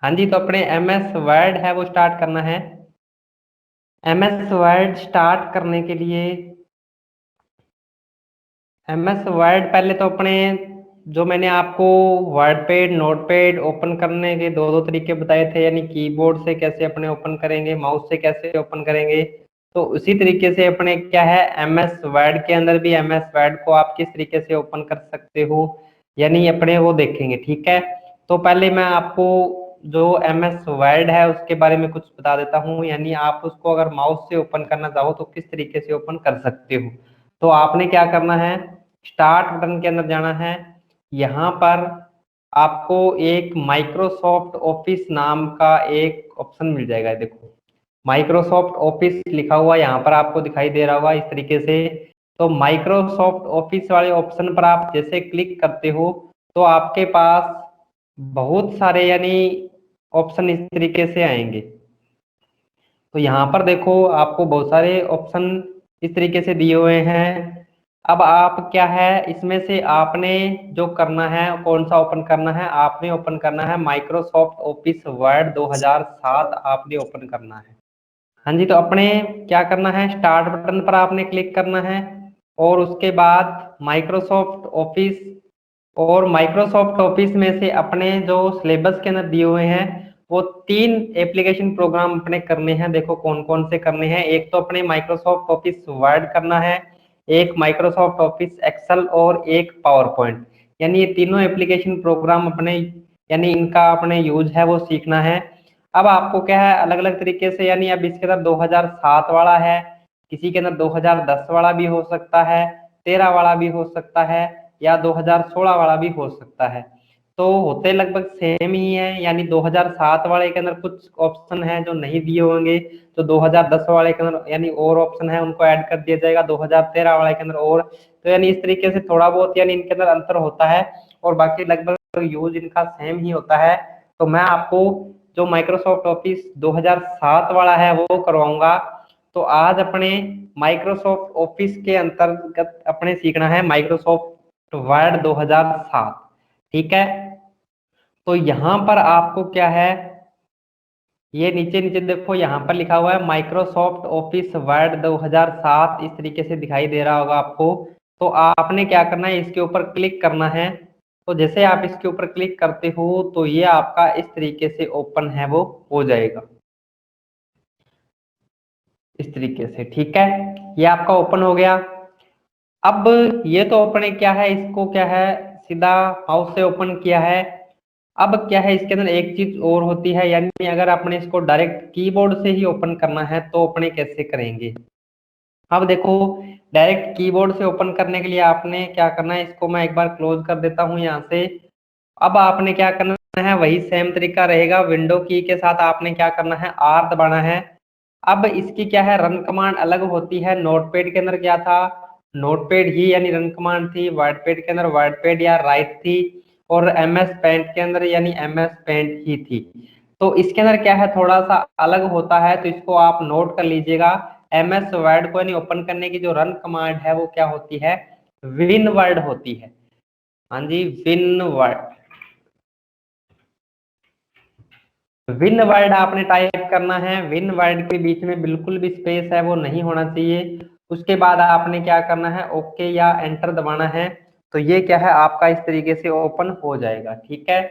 हाँ जी, तो अपने एम एस वर्ड है वो स्टार्ट करना है। एम एस वर्ड स्टार्ट करने के लिए एम एस वर्ड पहले तो अपने जो मैंने आपको वर्डपैड नोटपैड ओपन करने के दो दो तरीके बताए थे, यानी कीबोर्ड से कैसे अपने ओपन करेंगे, माउस से कैसे ओपन करेंगे। तो उसी तरीके से अपने क्या है एम एस वर्ड के अंदर भी एम एस वर्ड को आप किस तरीके से ओपन कर सकते हो, यानी अपने वो देखेंगे। ठीक है, तो पहले मैं आपको जो एम एस वर्ड है उसके बारे में कुछ बता देता हूँ, यानी आप उसको अगर माउस से ओपन करना चाहो तो किस तरीके से ओपन कर सकते हो। तो आपने क्या करना है, स्टार्ट बटन के अंदर जाना है। यहाँ पर आपको एक माइक्रोसॉफ्ट ऑफिस नाम का एक ऑप्शन मिल जाएगा। देखो माइक्रोसॉफ्ट ऑफिस लिखा हुआ यहाँ पर आपको दिखाई दे रहा होगा इस तरीके से। तो माइक्रोसॉफ्ट ऑफिस वाले ऑप्शन पर आप जैसे क्लिक करते हो तो आपके पास बहुत सारे यानी ऑप्शन इस तरीके से आएंगे। तो यहाँ पर देखो आपको बहुत सारे ऑप्शन इस तरीके से दिए हुए हैं। अब आप क्या है इसमें से आपने जो करना है कौन सा ओपन करना है, आपने ओपन करना है माइक्रोसॉफ्ट ऑफिस वर्ड 2007 आपने ओपन करना है। हाँ जी, तो अपने क्या करना है, स्टार्ट बटन पर आपने क्लिक करना है और उसके बाद माइक्रोसॉफ्ट ऑफिस, और माइक्रोसॉफ्ट ऑफिस में से अपने जो सिलेबस के अंदर दिए हुए हैं वो तीन एप्लीकेशन प्रोग्राम अपने करने हैं। देखो कौन कौन से करने हैं, एक तो अपने माइक्रोसॉफ्ट ऑफिस वर्ड करना है, एक माइक्रोसॉफ्ट ऑफिस एक्सेल और एक पावर पॉइंट। यानी ये तीनों एप्लीकेशन प्रोग्राम अपने यानी इनका अपने यूज है वो सीखना है। अब आपको क्या है अलग अलग तरीके से, यानी अब इसके अंदर 2007 वाला है, किसी के अंदर 2010 वाला भी हो सकता है, 13 वाला भी हो सकता है, या 2016 वाला भी हो सकता है। तो होते लगभग सेम ही है, यानी 2007 वाले के अंदर कुछ ऑप्शन है जो नहीं दिए होंगे, तो 2010 वाले के अंदर यानी और ऑप्शन है उनको ऐड कर दिया जाएगा, 2013 वाले के अंदर और। तो यानी इस तरीके से थोड़ा बहुत यानी इनके अंदर अंतर होता है, और बाकी लगभग यूज इनका सेम ही होता है। तो मैं आपको जो माइक्रोसॉफ्ट ऑफिस 2007 वाला है वो करवाऊंगा। तो आज अपने माइक्रोसॉफ्ट ऑफिस के अंतर्गत अपने सीखना है माइक्रोसॉफ्ट वर्ड 2007। ठीक है, तो यहाँ पर आपको क्या है, ये नीचे नीचे देखो यहाँ पर लिखा हुआ है माइक्रोसॉफ्ट ऑफिस वर्ड 2007, इस तरीके से दिखाई दे रहा होगा आपको। तो आपने क्या करना है, इसके ऊपर क्लिक करना है। तो जैसे आप इसके ऊपर क्लिक करते हो तो ये आपका इस तरीके से ओपन है वो हो जाएगा इस तरीके से। ठीक है, ये आपका ओपन हो गया। अब ये तो अपने क्या है इसको क्या है सीधा माउस से ओपन किया है। अब क्या है इसके अंदर एक चीज और होती है, यानी अगर आपने इसको डायरेक्ट कीबोर्ड से ही ओपन करना है तो अपने कैसे करेंगे। अब देखो डायरेक्ट कीबोर्ड से ओपन करने के लिए आपने क्या करना है, इसको मैं एक बार क्लोज कर देता हूँ यहाँ से। अब आपने क्या करना है, वही सेम तरीका रहेगा, विंडो की के साथ आपने क्या करना है आर दबाना है। अब इसकी क्या है रन कमांड अलग होती है, नोटपैड के अंदर क्या था, नोटपैड ही यानी रन कमांड थी, वर्डपैड के अंदर वर्डपैड या राइट थी, और एम एस पेंट के अंदर यानी एम एस पेंट ही थी। तो इसके अंदर क्या है थोड़ा सा अलग होता है, तो इसको आप नोट कर लीजिएगा। एम एस वर्ड को यानी ओपन करने की जो रन कमांड है वो क्या होती है, विन वर्ड होती है। हाँ जी, विन वर्ड, विन वर्ड आपने टाइप करना है, विन वर्ड के बीच में बिल्कुल भी स्पेस है वो नहीं होना चाहिए। उसके बाद आपने क्या करना है, ओके या एंटर दबाना है। तो ये क्या है आपका इस तरीके से ओपन हो जाएगा। ठीक है,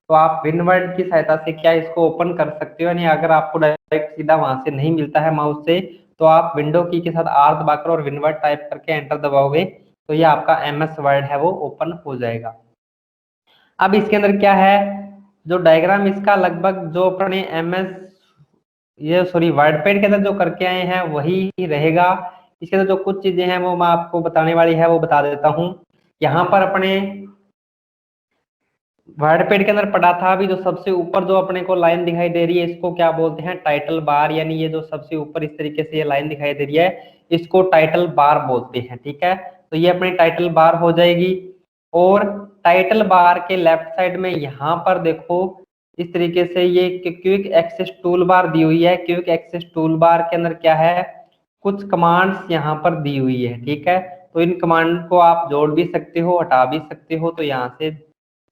तो आप विन वर्ड की सहायता से क्या इसको ओपन कर सकते हो, यानी अगर आपको डायरेक्ट सीधा वहां से नहीं मिलता है माउस से तो आप विंडो की के साथ आर दबाकर और विन वर्ड टाइप करके एंटर दबाओगे तो ये आपका एम एस वर्ड है वो ओपन हो जाएगा। अब इसके अंदर क्या है, जो डायग्राम इसका लगभग जो अपने एम एस ये सॉरी वर्डपैड के अंदर जो करके आए हैं वही रहेगा। इसके अंदर जो कुछ चीजें हैं वो मैं आपको बताने वाली है वो बता देता हूँ। यहाँ पर अपने वर्डपैड के अंदर पढ़ा था अभी, जो सबसे ऊपर जो अपने को लाइन दिखाई दे रही है इसको क्या बोलते हैं, टाइटल बार, यानी ये जो सबसे ऊपर इस तरीके से ये लाइन दिखाई दे रही है इसको टाइटल बार बोलते हैं। ठीक है, तो ये अपनी टाइटल बार हो जाएगी। और टाइटल बार के लेफ्ट साइड में यहाँ पर देखो इस तरीके से ये क्विक एक्सेस टूल बार दी हुई है। क्विक एक्सेस टूल बार के अंदर क्या है, कुछ कमांड्स यहाँ पर दी हुई है। ठीक है, तो इन कमांड को आप जोड़ भी सकते हो हटा भी सकते हो, तो यहाँ से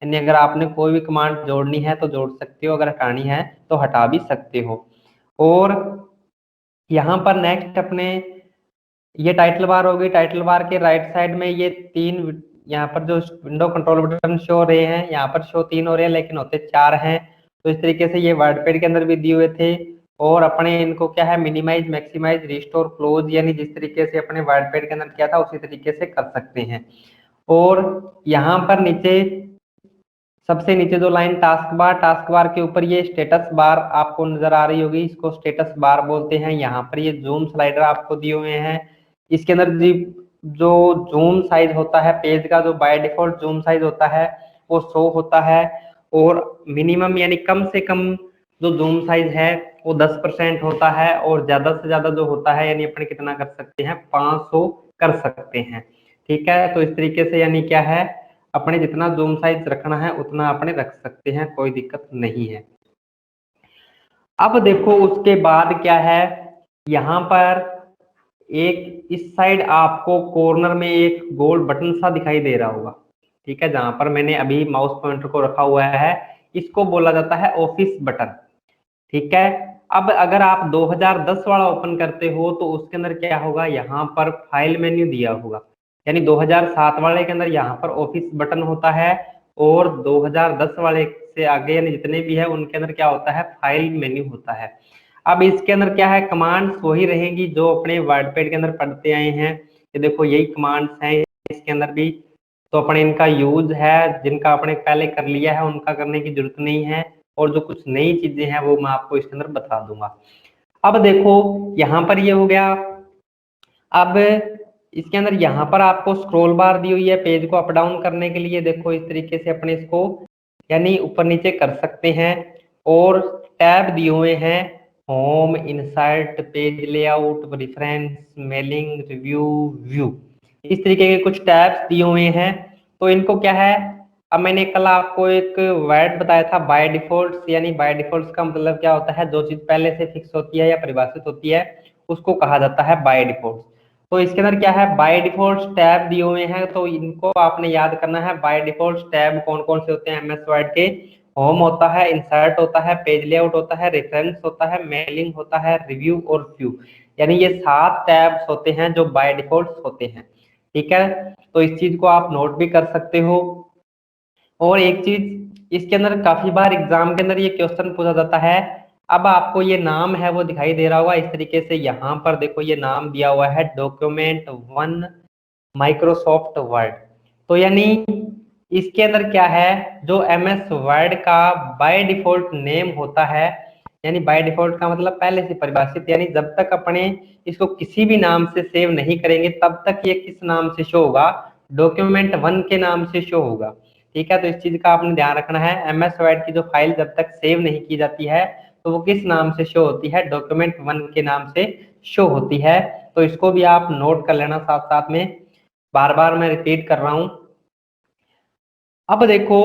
यानी अगर आपने कोई भी कमांड जोड़नी है तो जोड़ सकते हो, अगर हटानी है तो हटा भी सकते हो। और यहाँ पर नेक्स्ट अपने ये टाइटल बार होगी, टाइटल बार के राइट साइड में ये तीन यहाँ पर जो विंडो कंट्रोल बटन शो हो रहे हैं, यहाँ पर शो तीन हो रहे हैं लेकिन होते चार हैं। तो इस तरीके से ये वर्डपैड के अंदर भी दिए हुए थे। और अपने इनको क्या है, मिनिमाइज, मैक्सिमाइज, रिस्टोर, क्लोज, यानी जिस तरीके से अपने वर्डपैड के अंदर किया था उसी तरीके से कर सकते हैं। और यहाँ पर नीचे सबसे नीचे जो लाइन टास्क बार के ऊपर ये स्टेटस बार आपको नजर आ रही होगी, इसको स्टेटस बार बोलते हैं। यहाँ पर ये जूम स्लाइडर आपको दिए हुए हैं। इसके अंदर जो जूम साइज होता है पेज का, जो बाय डिफॉल्ट जूम साइज होता है वो शो होता है। और मिनिमम यानी कम से कम जो जूम साइज है वो 10% होता है, और ज्यादा से ज्यादा जो होता है यानी अपने कितना कर सकते हैं, 500 कर सकते हैं। ठीक है, तो इस तरीके से यानी क्या है, अपने जितना जूम साइज रखना है उतना अपने रख सकते हैं, कोई दिक्कत नहीं है। अब देखो उसके बाद क्या है, यहाँ पर एक इस साइड आपको कॉर्नर में एक गोल बटन सा दिखाई दे रहा होगा। ठीक है, जहां पर मैंने अभी माउस पॉइंटर को रखा हुआ है, इसको बोला जाता है ऑफिस बटन। ठीक है, अब अगर आप 2010 वाला ओपन करते हो तो उसके अंदर क्या होगा, यहाँ पर फाइल मेन्यू दिया होगा। यानी 2007 वाले के अंदर यहाँ पर ऑफिस बटन होता है, और 2010 वाले से आगे यानी जितने भी है उनके अंदर क्या होता है, फाइल मेन्यू होता है। अब इसके अंदर क्या है, कमांड्स वही रहेंगी जो अपने वर्डपैड के अंदर पढ़ते आए हैं। ये देखो यही कमांड्स हैं इसके अंदर भी। तो अपने इनका यूज है, जिनका अपने पहले कर लिया है उनका करने की जरूरत नहीं है, और जो कुछ नई चीजें हैं वो मैं आपको इसके अंदर बता दूंगा। अब देखो यहाँ पर ये हो गया। अब इसके अंदर यहाँ पर आपको स्क्रॉल बार दी हुई है पेज को अप डाउन करने के लिए। देखो इस तरीके से अपने इसको यानी ऊपर नीचे कर सकते हैं। और टैब दिए हुए हैं, home, insert, page layout, reference, mailing, review, view, इस तरीके के कुछ टैब्स दिए हुए हैं। तो इनको क्या है, अब मैंने कल आपको एक वर्ड बताया था बाय डिफॉल्ट, यानी बाय डिफॉल्ट का मतलब क्या होता है, जो चीज पहले से फिक्स होती है या परिभाषित होती है उसको कहा जाता है बाय डिफॉल्ट। तो इसके अंदर क्या है, बाय डिफॉल्ट टैब दिए हुए हैं, तो इनको आपने याद करना है। बाय डिफॉल्ट टैब कौन कौन से होते हैं एमएस वर्ड के, होम होता है, इंसर्ट होता है, पेज लेआउट होता है, रेफरेंस होता है, मेलिंग होता है, रिव्यू और व्यू, यानी ये 7 टैब्स होते हैं जो बाय डिफॉल्ट होते हैं। ठीक है, तो इस चीज को आप नोट भी कर सकते हो। और एक चीज इसके अंदर काफी बार एग्जाम के अंदर ये क्वेश्चन पूछा जाता है। अब आपको ये नाम है वो दिखाई दे रहा होगा इस तरीके से, यहाँ पर देखो ये नाम दिया हुआ है डॉक्यूमेंट 1 माइक्रोसॉफ्ट वर्ड। तो यानी इसके अंदर क्या है, जो एमएस वर्ड का बाय डिफॉल्ट नेम होता है, यानी बाय डिफॉल्ट का मतलब पहले से परिभाषित, यानी जब तक अपने इसको किसी भी नाम से सेव नहीं करेंगे तब तक ये किस नाम से शो होगा, डॉक्यूमेंट 1 के नाम से शो होगा। ठीक है, तो इस चीज का आपने ध्यान रखना है। एमएस वर्ड की जो फाइल जब तक सेव नहीं की जाती है तो वो किस नाम से शो होती है, डॉक्यूमेंट 1 के नाम से शो होती है। तो इसको भी आप नोट कर लेना साथ साथ में, बार बार मैं रिपीट कर रहा हूं। अब देखो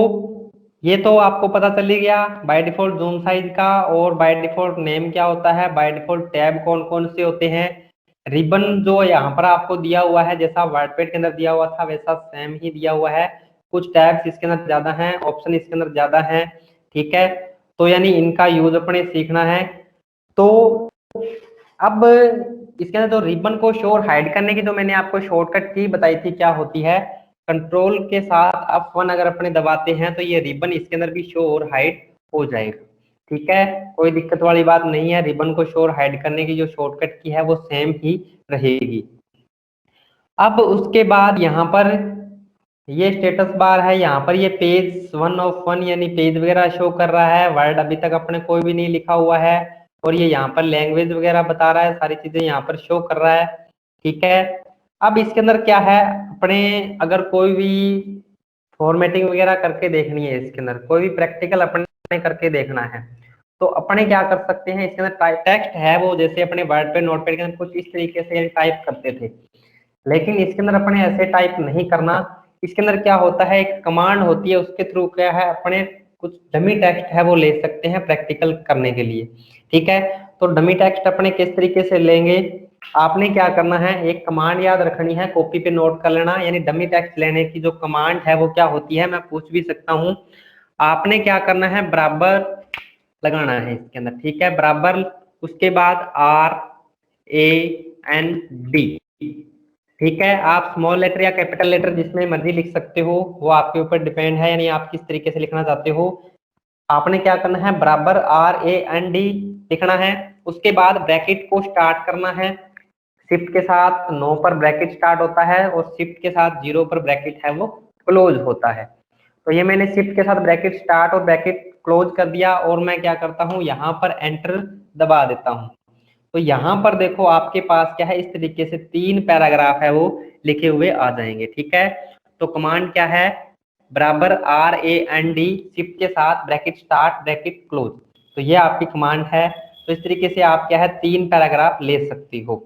ये तो आपको पता चल ही गया बाय डिफॉल्ट जूम साइज का, और बाय डिफॉल्ट नेम क्या होता है, बाय डिफॉल्ट टैब कौन कौन से होते हैं। रिबन जो यहाँ पर आपको दिया हुआ है, जैसा वर्डपैड के अंदर दिया हुआ था वैसा सेम ही दिया हुआ है। कुछ टैब्स इसके अंदर ज्यादा हैं, ऑप्शन इसके अंदर ज्यादा हैं। ठीक है, तो यानी इनका यूज अपने सीखना है। तो अब इसके अंदर जो रिबन को शो और हाइड करने की जो मैंने आपको शॉर्टकट की बताई थी क्या होती है, कंट्रोल के साथ F1 अगर अपने दबाते हैं तो ये रिबन इसके अंदर भी शो और हाइड हो जाएगा। ठीक है, कोई दिक्कत वाली बात नहीं है, रिबन को शो और हाइड करने की जो शॉर्टकट की है वो सेम ही रहेगी। अब उसके बाद यहाँ पर ये स्टेटस बार है, यहाँ पर ये पेज 1 ऑफ 1 यानी पेज वगैरह शो कर रहा है। वर्ड अभी तक अपने कोई भी नहीं लिखा हुआ है, और ये यहाँ पर लैंग्वेज वगैरह बता रहा है, सारी चीजें यहाँ पर शो कर रहा है। ठीक है, अब इसके अंदर क्या है, अपने अगर कोई भी फॉर्मेटिंग वगैरह करके देखनी है, इसके अंदर कोई भी प्रैक्टिकल अपने करके देखना है, तो अपने क्या कर सकते हैं, इसके अंदर टेक्स्ट है वो जैसे अपने वर्ड पे नोटपैड के अंदर कुछ इस तरीके से टाइप करते थे, लेकिन इसके अंदर अपने ऐसे टाइप नहीं करना। इसके अंदर क्या होता है, एक कमांड होती है, उसके थ्रू क्या है अपने कुछ डमी टेक्स्ट है वो ले सकते हैं प्रैक्टिकल करने के लिए। ठीक है, तो डमी टेक्स्ट अपने किस तरीके से लेंगे, आपने क्या करना है, एक कमांड याद रखनी है, कॉपी पे नोट कर लेना, यानी डमी टेक्स्ट लेने की जो कमांड है वो क्या होती है, मैं पूछ भी सकता हूँ। आपने क्या करना है, बराबर लगाना है इसके अंदर, ठीक है, बराबर, उसके बाद RAND, ठीक है। आप स्मॉल लेटर या कैपिटल लेटर जिसमें मर्जी लिख सकते हो, वो आपके ऊपर डिपेंड है, यानी आप किस तरीके से लिखना चाहते हो। आपने क्या करना है, बराबर RAND लिखना है, उसके बाद ब्रैकेट को स्टार्ट करना है, शिफ्ट के साथ 9 पर ब्रैकेट स्टार्ट होता है और शिफ्ट के साथ 0 पर ब्रैकेट है वो क्लोज होता है। तो ये मैंने शिफ्ट के साथ ब्रैकेट स्टार्ट और ब्रैकेट क्लोज कर दिया, और मैं क्या करता हूँ, यहाँ पर एंटर दबा देता हूँ। तो यहाँ पर देखो आपके पास क्या है, इस तरीके से 3 पैराग्राफ है वो लिखे हुए आ जाएंगे, ठीक है। तो कमांड क्या है, बराबर RAND, शिफ्ट के साथ ब्रैकेट स्टार्ट ब्रैकेट क्लोज, तो ये आपकी कमांड है। तो इस तरीके से आप क्या है 3 पैराग्राफ ले सकती हो।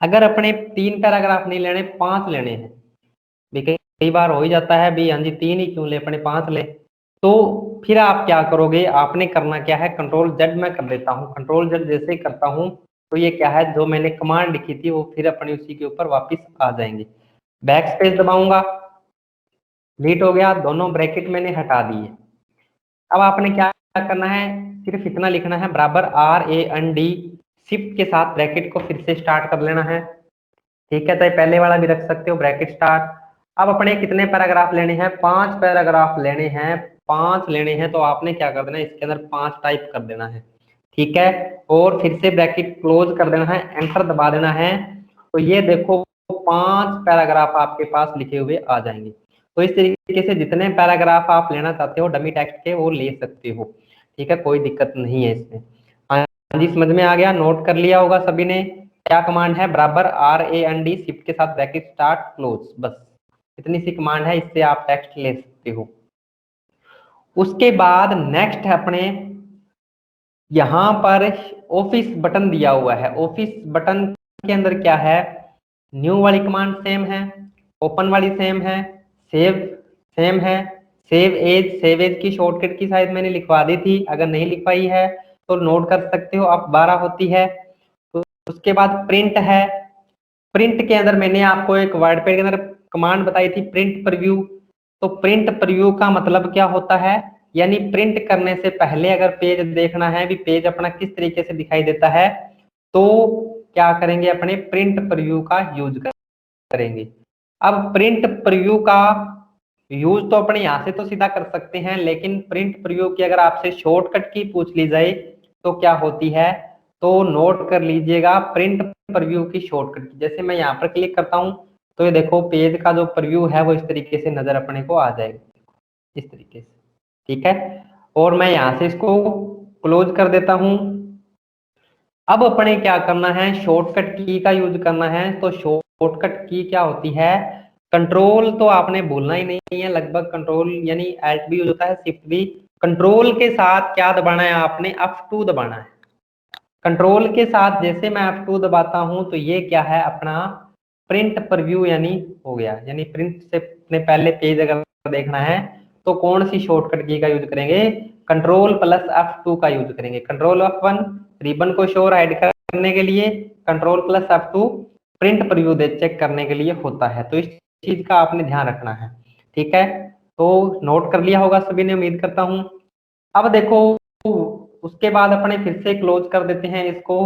अगर अपने 3 पैराग्राफ नहीं लेने, 5 लेने हैं, कई बार हो ही जाता है भी, हाँ जी 3 ही क्यों ले, अपने 5 ले, तो फिर आप क्या करोगे, आपने करना क्या है, कंट्रोल Z मैं कर देता हूँ, कंट्रोल Z जैसे ही करता हूँ तो ये क्या है, जो मैंने कमांड लिखी थी वो फिर अपनी उसी के ऊपर वापस आ जाएंगे। बैक स्पेस दबाऊंगा, डिलीट हो गया, दोनों ब्रैकेट मैंने हटा दिए। अब आपने क्या करना है, सिर्फ इतना लिखना है, बराबर RAND, शिफ्ट के साथ ब्रैकेट को फिर से स्टार्ट कर लेना है, ठीक है। तो पहले वाला भी रख सकते हो, ब्रैकेट स्टार्ट। अब अपने कितने पैराग्राफ लेने हैं, 5 पैराग्राफ लेने हैं, 5 लेने हैं, तो आपने क्या कर देना है, इसके अंदर 5 टाइप कर देना है, ठीक है, और फिर से ब्रैकेट क्लोज कर देना है, एंटर दबा देना है। तो ये देखो 5 पैराग्राफ आपके पास लिखे हुए आ जाएंगे। तो इस तरीके से जितने पैराग्राफ आप लेना चाहते हो डमी टेक्स्ट के वो ले सकते हो, ठीक है, कोई दिक्कत नहीं है इसमें। हाँ जी, समझ में आ गया, नोट कर लिया होगा सभी ने। क्या कमांड है, बराबर RAND, शिफ्ट के साथ ब्रैकेट स्टार्ट क्लोज, बस इतनी सी कमांड है, इससे आप टेक्स्ट ले सकते हो। उसके बाद नेक्स्ट है अपने यहाँ पर ऑफिस बटन दिया हुआ है, ऑफिस बटन के अंदर क्या है, न्यू वाली कमांड सेम है, ओपन वाली सेम है, सेव सेम है, सेव एज की शॉर्टकट की शायद मैंने लिखवा दी थी, अगर नहीं लिखवाई है तो नोट कर सकते हो, अब 12 होती है। तो उसके बाद प्रिंट है, प्रिंट के अंदर मैंने आपको एक वर्ड पेड के अंदर कमांड बताई थी, प्रिंट प्रीव्यू। तो प्रिंट प्रीव्यू का मतलब क्या होता है, यानी प्रिंट करने से पहले अगर पेज देखना है भी, पेज अपना किस तरीके से दिखाई देता है, तो क्या करेंगे, अपने प्रिंट प्रीव्यू का यूज करेंगे। अब प्रिंट प्रीव्यू का यूज तो अपने यहाँ से तो सीधा कर सकते हैं, लेकिन प्रिंट प्रीव्यू की अगर आपसे शॉर्टकट की पूछ ली जाए तो क्या होती है, तो नोट कर लीजिएगा, प्रिंट प्रीव्यू की शॉर्टकट की। जैसे मैं यहाँ पर क्लिक करता हूँ तो ये देखो पेज का जो प्रीव्यू है वो इस तरीके से नजर अपने को आ जाएगा, इस तरीके से, ठीक है। और मैं यहाँ से इसको क्लोज कर देता हूँ। अब अपने क्या करना है, शॉर्टकट की का यूज करना है। तो शॉर्टकट की क्या होती है, कंट्रोल तो आपने भूलना ही नहीं है, लगभग कंट्रोल यानी एल्ट भी यूज होता है, शिफ्ट भी। कंट्रोल के साथ क्या दबाना है, आपने F2 दबाना है। कंट्रोल के साथ जैसे मैं F2 दबाता हूं तो ये क्या है, अपना प्रिंट प्रीव्यू यानी हो गया, यानी प्रिंट से अपने पहले पेज अगर देखना है तो कौन सी शॉर्टकट की का यूज करेंगे, कंट्रोल प्लस F2 का यूज करेंगे। कंट्रोल F1 रिबन को शो राइट करने के लिए, control plus F2 print preview दे चेक करने के लिए होता है। तो इस चीज का आपने ध्यान रखना है, ठीक है। तो नोट कर लिया होगा सभी ने, उम्मीद करता हूं। अब देखो उसके बाद अपने फिर से क्लोज कर देते हैं इसको,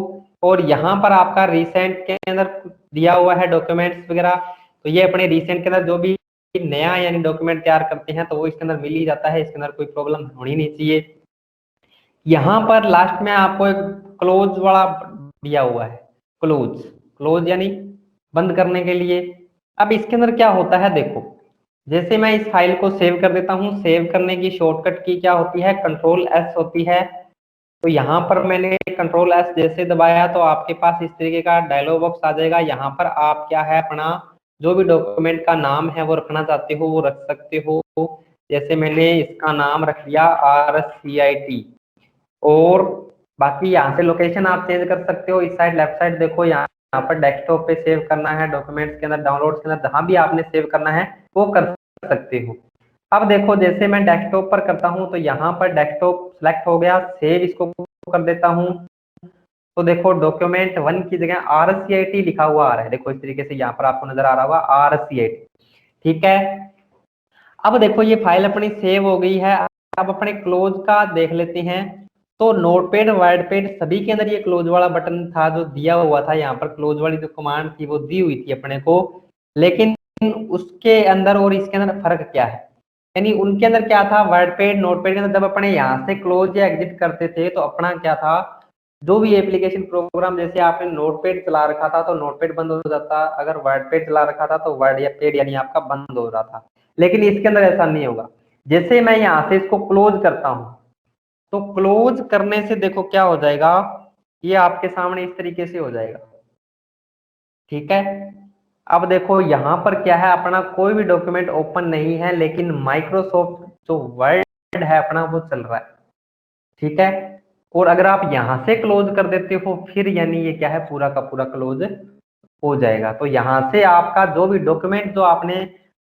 और यहाँ पर आपका रिसेंट के अंदर दिया हुआ है डॉक्यूमेंट्स वगैरह। तो ये अपने रिसेंट के अंदर जो भी नया यानी डॉक्यूमेंट तैयार करते हैं तो वो इसके अंदर मिल ही जाता है, इसके अंदर कोई प्रॉब्लम होनी नहीं चाहिए। यहाँ पर लास्ट में आपको एक क्लोज वाला दिया हुआ है, क्लोज, क्लोज यानी बंद करने के लिए। अब इसके अंदर क्या होता है, देखो जैसे मैं इस फाइल को सेव कर देता हूँ, सेव करने की शॉर्टकट की क्या होती है, कंट्रोल S होती है। तो यहाँ पर मैंने कंट्रोल S जैसे दबाया तो आपके पास इस तरीके का डायलॉग बॉक्स आ जाएगा। यहाँ पर आप क्या है, अपना जो भी डॉक्यूमेंट का नाम है वो रखना चाहते हो वो रख सकते हो। जैसे मैंने इसका नाम रख लिया RCIT, और बाकी यहाँ से लोकेशन आप चेंज कर सकते हो। इस साइड लेफ्ट साइड देखो, यहाँ पर डेस्कटॉप पे सेव करना है, डॉक्यूमेंट्स के अंदर, डाउनलोड्स के अंदर, जहां भी आपने सेव करना है वो कर सकते हो। अब देखो जैसे मैं डेस्कटॉप पर करता हूं तो यहाँ पर डेस्कटॉप सेलेक्ट हो गया, सेव इसको कर देता हूं। तो देखो डॉक्यूमेंट 1 की जगह RCIT लिखा हुआ आ रहा है, देखो इस तरीके से यहाँ पर आपको नजर आ रहा होगा RCIT। ठीक है, अब देखो ये फाइल अपनी सेव हो गई है। अब अपने क्लोज का देख लेते हैं। तो नोटपैड वर्डपैड सभी के अंदर ये क्लोज वाला बटन था जो दिया हुआ था, यहाँ पर क्लोज वाली जो कमांड थी वो दी हुई थी अपने को। लेकिन उसके अंदर और इसके अंदर फर्क क्या है, यानी उनके अंदर क्या था, वर्डपैड नोटपैड के अंदर जब अपने यहाँ से क्लोज या एग्जिट करते थे तो अपना क्या था, जो भी एप्लीकेशन प्रोग्राम, जैसे आपने नोटपैड चला रखा था तो नोटपैड बंद हो जाता, अगर वर्डपैड चला रखा था तो वर्ड या पेड यानी आपका बंद हो रहा था। लेकिन इसके अंदर ऐसा नहीं होगा। जैसे मैं यहाँ से इसको क्लोज करता हूँ तो क्लोज करने से देखो क्या हो जाएगा, ये आपके सामने इस तरीके से हो जाएगा। ठीक है, अब देखो यहाँ पर क्या है, अपना कोई भी डॉक्यूमेंट ओपन नहीं है, लेकिन माइक्रोसॉफ्ट जो वर्ड है अपना वो चल रहा है। ठीक है, और अगर आप यहां से क्लोज कर देते हो फिर यानी ये क्या है, पूरा का पूरा क्लोज हो जाएगा। तो यहाँ से आपका जो भी डॉक्यूमेंट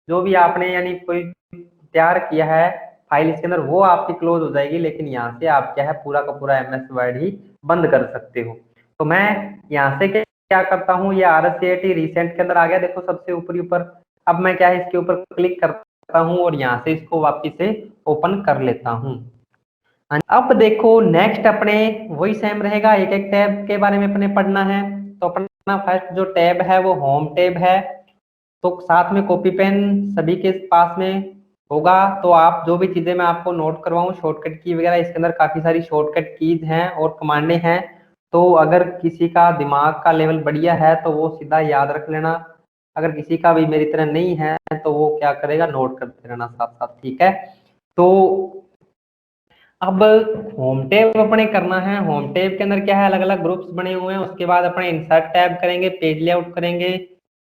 जो भी आपने यानी कोई तैयार किया है फाइल इसके अंदर, वो आपकी क्लोज हो जाएगी। लेकिन यहाँ से आप क्या है, पूरा का पूरा MS वर्ड ही बंद कर सकते हो। तो मैं यहाँ से क्या करता हूँ, ये RCIT रिसेंट के अंदर आ गया, देखो सबसे ऊपरी ऊपर। अब मैं क्या है, इसके ऊपर क्लिक करता हूँ और यहाँ से इसको वापिस से ओपन कर लेता हूँ। अब देखो नेक्स्ट अपने वही सेम रहेगा, एक एक टैब के बारे में अपने पढ़ना है। तो अपना फर्स्ट जो टैब है वो होम टैब है। तो साथ में कॉपी पेन सभी के पास में होगा। तो आप जो भी चीजें मैं आपको नोट करवाऊं, शॉर्टकट की वगैरह, इसके अंदर काफी सारी शॉर्टकट कीज हैं और कमांडें हैं। तो अगर किसी का दिमाग का लेवल बढ़िया है तो वो सीधा याद रख लेना, अगर किसी का भी मेरी तरह नहीं है तो वो क्या करेगा, नोट करते रहना साथ साथ। ठीक है, तो अब होम टैब अपने करना है। होम टैब के अंदर क्या है, अलग अलग ग्रुप्स बने हुए हैं। उसके बाद अपने इंसर्ट टैब करेंगे, पेज लेआउट करेंगे,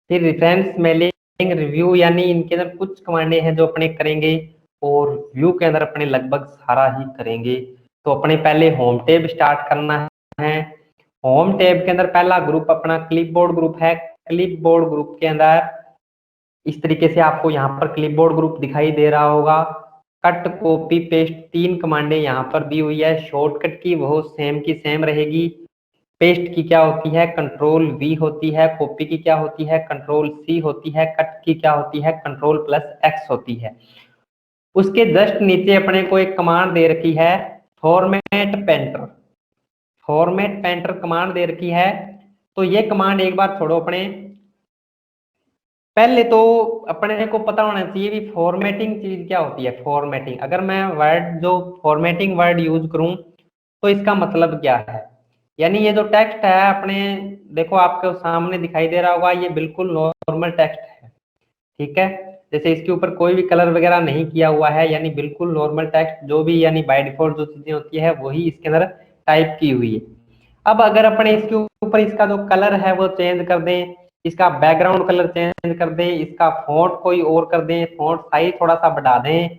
फिर रेफरेंस मेलिंग रिव्यू, यानी इनके अंदर कुछ कमांडें हैं जो अपने करेंगे, और व्यू के अंदर अपने लगभग सारा ही करेंगे। तो अपने पहले होम टैब स्टार्ट करना है। होम टैब के अंदर पहला ग्रुप अपना क्लिपबोर्ड ग्रुप है। क्लिपबोर्ड ग्रुप के अंदर इस तरीके से आपको यहाँ पर क्लिपबोर्ड ग्रुप दिखाई दे रहा होगा। कट कॉपी पेस्ट 3 कमांडें यहाँ पर दी हुई है। शॉर्टकट की वो सेम की सेम रहेगी। पेस्ट की क्या होती है, Ctrl+V होती है। कॉपी की क्या होती है, Ctrl+C होती है। कट की क्या होती है, Ctrl+X होती है। उसके जस्ट नीचे अपने को एक कमांड दे रखी है, format painter. Format painter command दे रखी है। तो ये कमांड एक बार छोड़ो, अपने पहले तो अपने को पता होना चाहिए भी फॉर्मेटिंग चीज क्या होती है। फॉर्मेटिंग, अगर मैं वर्ड जो फॉर्मेटिंग वर्ड यूज करूं तो इसका मतलब क्या है, यानी ये जो टेक्स्ट है अपने, देखो आपके सामने दिखाई दे रहा होगा, ये बिल्कुल नॉर्मल टेक्स्ट है। ठीक है, जैसे इसके ऊपर कोई भी कलर वगैरह नहीं किया हुआ है, यानी बिल्कुल नॉर्मल टेक्स्ट, जो भी यानी बाय डिफॉल्ट जो चीजें होती है वही इसके अंदर टाइप की हुई है। अब अगर अपने इसके ऊपर इसका जो कलर है वो चेंज कर दें, इसका बैकग्राउंड कलर चेंज कर दें, इसका फॉन्ट कोई और कर दें, फॉन्ट साइज थोड़ा सा बढ़ा दें,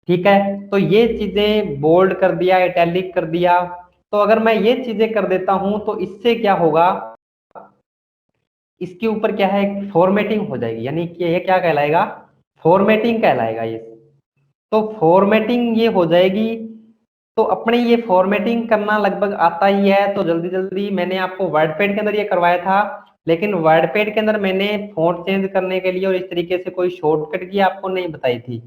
ठीक है, तो ये चीजें बोल्ड कर दिया, इटैलिक कर दिया, तो अगर मैं ये चीजें कर देता हूं तो इससे क्या होगा, इसके ऊपर क्या है, एक फॉर्मेटिंग हो जाएगी, यानी कि ये क्या कहलाएगा, फॉर्मेटिंग कहलाएगा ये। तो फॉर्मेटिंग ये हो जाएगी। तो अपने ये फॉर्मेटिंग करना लगभग आता ही है। तो जल्दी जल्दी मैंने आपको वर्डपैड के अंदर ये करवाया था, लेकिन वर्डपैड के अंदर मैंने फॉन्ट चेंज करने के लिए और इस तरीके से कोई शॉर्टकट की आपको नहीं बताई थी।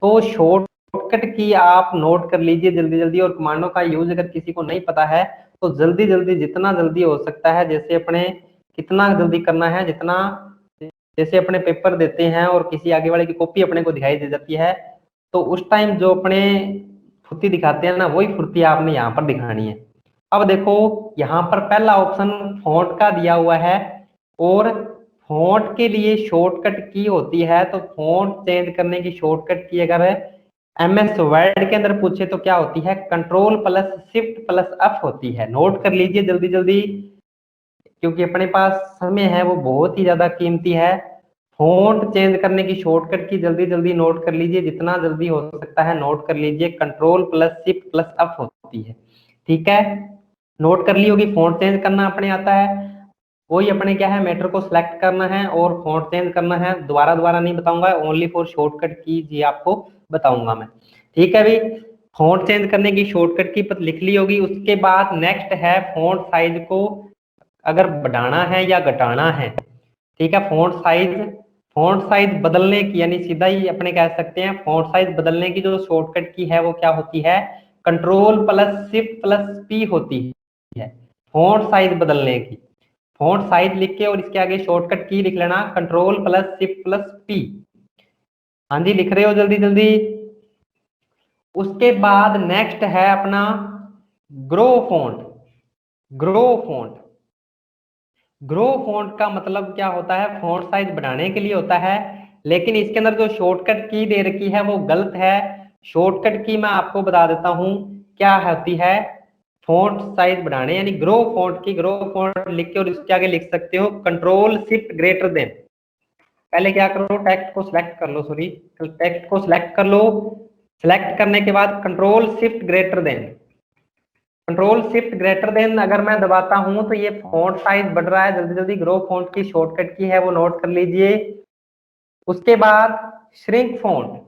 तो शॉर्टकट की आप नोट कर लीजिए जल्दी जल्दी, और कमांडों का यूज अगर किसी को नहीं पता है तो जल्दी जल्दी जितना जल्दी हो सकता है, जैसे अपने कितना जल्दी करना है, जितना जैसे अपने पेपर देते हैं और किसी आगे वाले की कॉपी अपने को दिखाई दे जाती है, तो उस टाइम जो अपने फुर्ती दिखाते हैं ना, वही फुर्ती आपने यहाँ पर दिखानी है। अब देखो यहाँ पर पहला ऑप्शन फॉन्ट का दिया हुआ है, और फॉन्ट के लिए शॉर्टकट की होती है। तो फॉन्ट चेंज करने की शॉर्टकट की अगर MS वर्ड के अंदर पूछे तो क्या होती है, Ctrl+Shift+F होती है। नोट कर लीजिए जल्दी जल्दी, क्योंकि अपने पास समय है वो बहुत ही ज्यादा कीमती है। फॉन्ट चेंज करने की शॉर्टकट की जल्दी जल्दी नोट कर लीजिए, जितना जल्दी हो सकता है नोट कर लीजिए, Ctrl+Shift+F होती है। ठीक है, नोट कर ली होगी। फॉन्ट चेंज करना अपने आता है, वही अपने क्या है, मैटर को सिलेक्ट करना है और फॉन्ट चेंज करना है। दोबारा दोबारा नहीं बताऊंगा, ओनली फॉर शॉर्टकट की जी आपको बताऊंगा मैं। ठीक है भाई, फॉन्ट चेंज करने की शॉर्टकट की लिख ली होगी। उसके बाद नेक्स्ट है फॉन्ट साइज को अगर बढ़ाना है या घटाना है, ठीक है। फॉन्ट साइज बदलने की यानी सीधा ही अपने कह सकते हैं फॉन्ट साइज बदलने की जो शॉर्टकट की है वो क्या होती है, control plus shift plus P होती है फॉन्ट साइज बदलने की। फॉन्ट साइज लिख के और इसके आगे शॉर्टकट की लिख लेना control plus shift plus P. हाँ जी, लिख रहे हो जल्दी जल्दी। उसके बाद नेक्स्ट है अपना grow font. Grow font grow font का मतलब क्या होता है, फॉन्ट साइज बढ़ाने के लिए होता है, लेकिन इसके अंदर जो शॉर्टकट की दे रखी है वो गलत है। शॉर्टकट की मैं आपको बता देता हूं क्या होती है। फॉन्ट साइज बढ़ाने यानी ग्रो फॉन्ट की, ग्रो फॉन्ट लिख के और इसके आगे लिख सकते हो कंट्रोल शिफ्ट ग्रेटर देन। पहले क्या करो, टेक्स्ट को सिलेक्ट कर लो, सॉरी टेक्स्ट को सिलेक्ट कर लो। सिलेक्ट करने के बाद control shift greater than, control shift greater than अगर मैं दबाता हूं तो ये फॉन्ट साइज बढ़ रहा है। जल्दी जल्दी ग्रो फॉन्ट की शॉर्टकट की है वो नोट कर लीजिए। उसके बाद श्रिंक फॉन्ट।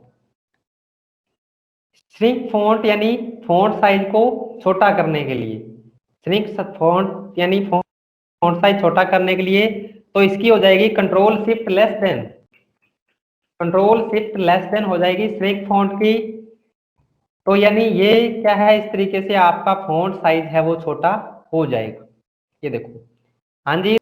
श्रिंक फॉन्ट यानी फॉन्ट साइज को छोटा करने के लिए, श्रिंक फॉन्ट यानी फॉन्ट साइज छोटा करने के लिए, तो इसकी हो जाएगी control shift less than. Control shift less than हो जाएगी श्रिंक फॉन्ट की। तो यानी ये क्या है, इस तरीके से आपका फॉन्ट साइज है वो छोटा हो जाएगा। ये देखो, हाँ जी।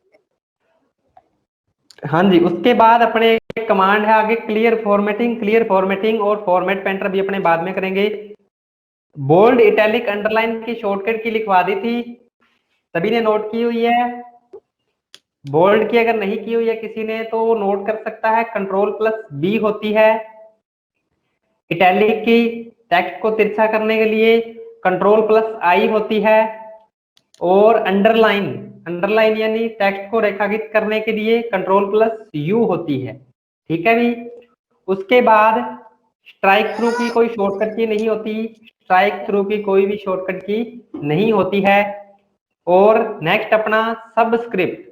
हाँ जी, उसके बाद अपने एक कमांड है आगे क्लियर फॉर्मेटिंग। क्लियर फॉर्मेटिंग और फॉर्मेट पेंटर भी अपने बाद में करेंगे। बोल्ड इटैलिक अंडरलाइन की शॉर्टकट की लिखवा दी थी, सभी ने नोट की हुई है। बोल्ड की अगर नहीं की हुई है किसी ने तो नोट कर सकता है, कंट्रोल प्लस बी होती है। इटैलिक की टेक्स्ट को तिरछा करने के लिए कंट्रोल प्लस आई होती है। और अंडरलाइन, अंडरलाइन यानी टेक्स्ट को रेखांकित करने के लिए कंट्रोल प्लस यू होती है, ठीक है भी। उसके बाद स्ट्राइक थ्रू की कोई शॉर्टकट की नहीं होती, स्ट्राइक थ्रू की कोई भी शॉर्टकट की नहीं होती है। और नेक्स्ट अपना सबस्क्रिप्ट।